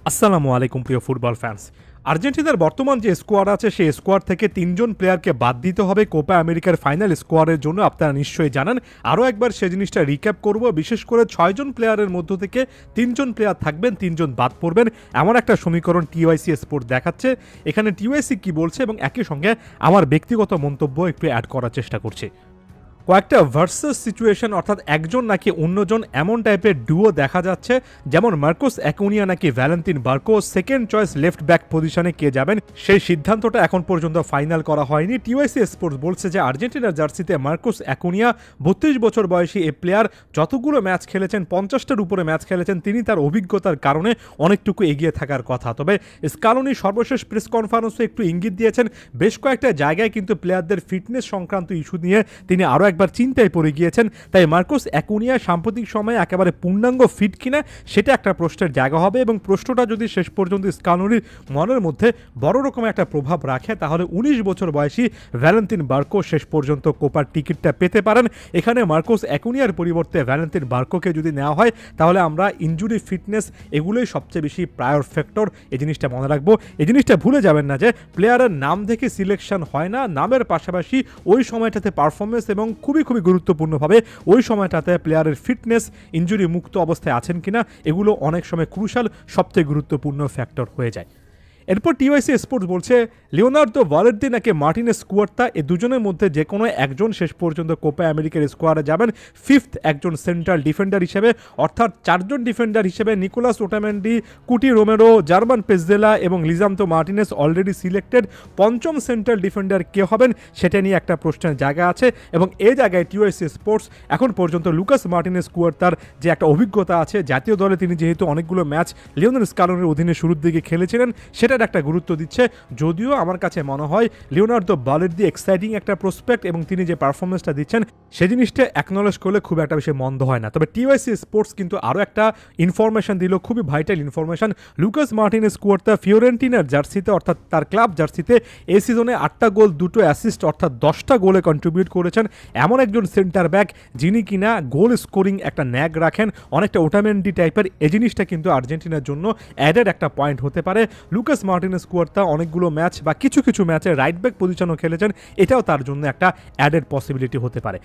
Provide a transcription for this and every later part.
আসসালামু আলাইকুম প্রিয় ফুটবল ফ্যান্স। আর্জেন্টিনার বর্তমান যে স্কোয়াড আছে সেই স্কোয়াড থেকে ৩জন প্লেয়ারকে বাদ দিতে হবে কোপা আমেরিকার ফাইনাল স্কোয়াডের জন্য। আপনারা নিশ্চয়ই জানেন। আরও একবার সেই জিনিসটা রিক্যাপ করব। বিশেষ করে ৬জন প্লেয়ারের মধ্য থেকে ৩জন প্লেয়ার থাকবেন, ৩জন বাদ পড়বেন, এমন একটা সমীকরণ টিওয়াইসি স্পোর্ট দেখাচ্ছে। এখানে টিওয়াইসি কি বলছে এবং একই সঙ্গে আমার ব্যক্তিগত মন্তব্য একটু অ্যাড করার চেষ্টা করছি। কয়েকটা ভার্সাস সিচুয়েশন, অর্থাৎ একজন নাকি অন্যজন এমন টাইপের ডুও দেখা যাচ্ছে, যেমন মার্কোস অ্যাকুনিয়া নাকি Valentin Barco second choice left back পজিশনে কে যাবেন সেই সিদ্ধান্তটা এখন পর্যন্ত ফাইনাল করা হয়নি। টিওয়াইসি স্পোর্টস বলছে যে আর্জেন্টিনার জার্সিতে মার্কোস অ্যাকুনিয়া ৩২ বছর বয়সী এ প্লেয়ার যতগুলো ম্যাচ খেলেছেন, ৫০টার উপরে ম্যাচ খেলেছেন, তিনি তার অভিজ্ঞতার কারণে অনেকটুকু এগিয়ে থাকার কথা। তবে স্কালোনি সর্বশেষ প্রেস কনফারেন্সে একটু ইঙ্গিত দিয়েছেন, বেশ কয়েকটা জায়গায় কিন্তু প্লেয়ারদের ফিটনেস সংক্রান্ত ইস্যু নিয়ে তিনি আরও একবার চিন্তায় পড়ে গিয়েছেন। তাই মার্কোস অ্যাকুনিয়া সাম্প্রতিক সময়ে একেবারে পূর্ণাঙ্গ ফিট কিনা সেটা একটা প্রশ্নের জায়গা হবে, এবং প্রশ্নটা যদি শেষ পর্যন্ত স্কালোনির মনের মধ্যে বড় রকমের একটা প্রভাব রাখে, তাহলে ১৯ বছর বয়সী ভ্যালেন্তিন বার্কো শেষ পর্যন্ত কোপার টিকিটটা পেতে পারেন। এখানে মার্কোস অ্যাকুনিয়ার পরিবর্তে ভ্যালেন্তিন বার্কোকে যদি নেওয়া হয়, তাহলে আমরা ইনজুরি, ফিটনেস এগুলোই সবচেয়ে বেশি প্রায়র ফ্যাক্টর। এই জিনিসটা মনে রাখবো। এই জিনিসটা ভুলে যাবেন না যে প্লেয়ারের নাম দেখে সিলেকশন হয় না, নামের পাশাপাশি ওই সময়টাতে পারফরমেন্স এবং খুবই গুরুত্বপূর্ণভাবে ওই সময়টাতে প্লেয়ারের ফিটনেস, ইনজুরি মুক্ত অবস্থায় আছেন কিনা, এগুলো অনেক সময় ক্রুশাল, সবচেয়ে গুরুত্বপূর্ণ ফ্যাক্টর হয়ে যায়। এরপর টিওয়াইসি স্পোর্টস বলছে লিওনার্দো ভালের্দি নাকি মার্টিনেস কুয়ার্তা, এই দুজনের মধ্যে যে কোনো একজন শেষ পর্যন্ত কোপা আমেরিকার স্কোয়াডে যাবেন ফিফথ একজন সেন্ট্রাল ডিফেন্ডার হিসেবে। অর্থাৎ ৪জন ডিফেন্ডার হিসেবে নিকোলাস ওটামেন্ডি, কুটি রোমেরো, জার্মান পেসদেলা এবং লিজান্তো মার্টিনেস অলরেডি সিলেক্টেড। পঞ্চম সেন্ট্রাল ডিফেন্ডার কে হবেন সেটা নিয়ে একটা প্রশ্নের জায়গা আছে, এবং এই জায়গায় টিওয়াইসি স্পোর্টস এখন পর্যন্ত লুকাস মার্টিনেস কুয়ার্তার যে একটা অভিজ্ঞতা আছে, জাতীয় দলে তিনি যেহেতু অনেকগুলো ম্যাচ লিওনেল স্কালোনির অধীনে শুরুর দিকে খেলেছিলেন, সেটা একটা গুরুত্ব দিচ্ছে। যদিও আমার কাছে মনে হয় লিওনার্দো ভালের্দি এক্সাইটিং একটা প্রসপেক্ট, এবং তিনি যে পারফরমেন্সটা দিচ্ছেন সে জিনিসটা অ্যাকনলেজ করলে খুব একটা বেশি মন্দ হয় না। তবে টিওয়াইসি স্পোর্টস কিন্তু আরও একটা ইনফরমেশন দিল, খুবই ভাইটাল ইনফরমেশন। লুকাস মার্টিনেস কুয়ার্তা ফিওরেন্টিনার জার্সিতে, অর্থাৎ তার ক্লাব জার্সিতে এই সিজনে 8টা গোল, 2টো অ্যাসিস্ট, অর্থাৎ 10টা গোলে কন্ট্রিবিউট করেছেন। এমন একজন সেন্টার ব্যাক যিনি কিনা গোল স্কোরিং একটা ন্যাক রাখেন, অনেকটা ওটামেন্ডি টাইপের। এই জিনিসটা কিন্তু আর্জেন্টিনার জন্য অ্যাডেড একটা পয়েন্ট হতে পারে। লুকাস মার্টিনেস কুয়ার্তা অনেকগুলো ম্যাচ বা কিছু ম্যাচে রাইট ব্যাক পজিশনও খেলেছেন, এটাও তার জন্য একটা অ্যাডেড পসিবিলিটি হতে পারে।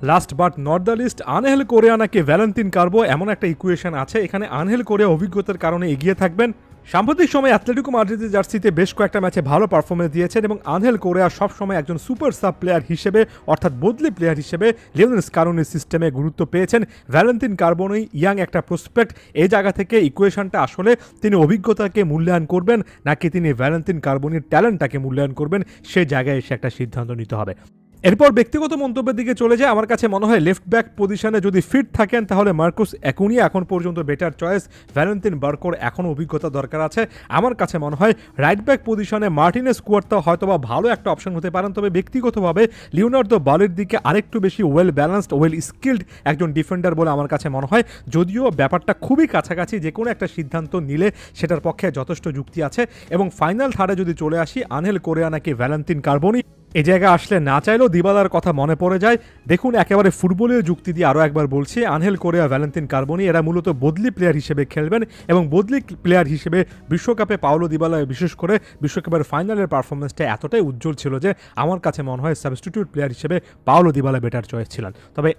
Last but not the least, Angel Correa নাকি ভ্যালেন্তিন কার্বো, এমন একটা ইকুয়েশন আছে। এখানে আনহেল কোরিয়া অভিজ্ঞতার কারণে এগিয়ে থাকবেন। সাম্প্রতিক সময় অ্যাথলেটিকো মাদ্রিদের জার্সিতে বেশ কয়েকটা ম্যাচে ভালো পারফরমেন্স দিয়েছেন, এবং আনহেল কোরিয়া সবসময় একজন সুপার সাব প্লেয়ার হিসেবে, অর্থাৎ বদলি প্লেয়ার হিসেবে লিওনেল স্কালোনির সিস্টেমে গুরুত্ব পেয়েছেন। ভ্যালেন্তিন কার্বোনি ইয়াং একটা প্রসপেক্ট। এই জায়গা থেকে ইকুয়েশনটা আসলে তিনি অভিজ্ঞতাকে মূল্যায়ন করবেন নাকি তিনি ভ্যালেন্তিন কার্বোনির ট্যালেন্টটাকে মূল্যায়ন করবেন, সেই জায়গায় এসে একটা সিদ্ধান্ত নিতে হবে। এরপর ব্যক্তিগত মন্তব্যের দিকে চলে যায়। আমার কাছে মনে হয় লেফট ব্যাক পজিশনে যদি ফিট থাকেন তাহলে মার্কোস অ্যাকুনিয়া এখন পর্যন্ত বেটার চয়েস। ভ্যালেন্তিন বার্কোর এখনও অভিজ্ঞতা দরকার আছে। আমার কাছে মনে হয় রাইট ব্যাক পজিশনে মার্টিনেস কুয়ার্তা হয়তোবা ভালো একটা অপশন হতে পারেন, তবে ব্যক্তিগতভাবে লিওনার্দো ভালের্দিকে আরেকটু বেশি ওয়েল ব্যালেন্সড, ওয়েল স্কিল্ড একজন ডিফেন্ডার বলে আমার কাছে মনে হয়। যদিও ব্যাপারটা খুবই কাছাকাছি, যে কোনো একটা সিদ্ধান্ত নিলে সেটার পক্ষে যথেষ্ট যুক্তি আছে। এবং ফাইনাল থার্ডে যদি চলে আসি, আনহেল কোরিয়া নাকি ভ্যালেন্তিন কার্বোনি, এই জায়গায় আসলে না চাইলেও দিবালার কথা মনে পড়ে যায়। দেখুন, একেবারে ফুটবলীয় যুক্তি দিয়ে আরও একবার বলছি, আনহেল কোরিয়া, ভ্যালেন্তিন কার্বোনি এরা মূলত বদলি প্লেয়ার হিসেবে খেলবেন, এবং বদলি প্লেয়ার হিসেবে বিশ্বকাপে পাওলো দিবালা বিশেষ করে বিশ্বকাপের ফাইনালের পারফরমেন্সটা এতটাই উজ্জ্বল ছিল যে আমার কাছে মনে হয় সাবস্টিটিউট প্লেয়ার হিসেবে পাওলো দিবালা বেটার চয়েস ছিলেন। তবে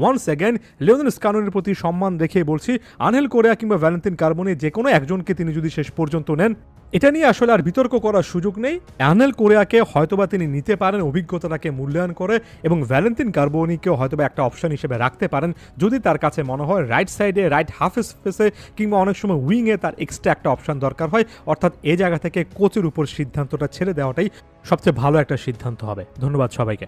ওয়ান্স অ্যাগেন লিওনেল স্কালোনির প্রতি সম্মান রেখে বলছি, আনহেল কোরিয়া কিংবা ভ্যালেন্তিন কার্বোনি যে কোনো একজনকে তিনি যদি শেষ পর্যন্ত নেন, এটা নিয়ে আসলে আর বিতর্ক করার সুযোগ নেই। আনহেল কোরিয়াকে হয়তোবা তিনি নিতে পারেন অভিজ্ঞতাটাকে মূল্যায়ন করে, এবং ভ্যালেন্তিন কার্বোনিকেও হয়তোবা একটা অপশন হিসেবে রাখতে পারেন যদি তার কাছে মনে হয় রাইট সাইডে, রাইট হাফ স্পেসে কিংবা অনেক সময় উইংয়ে তার এক্সট্রা একটা অপশন দরকার হয়। অর্থাৎ এই জায়গা থেকে কোচের উপর সিদ্ধান্তটা ছেড়ে দেওয়াটাই সবচেয়ে ভালো একটা সিদ্ধান্ত হবে। ধন্যবাদ সবাইকে।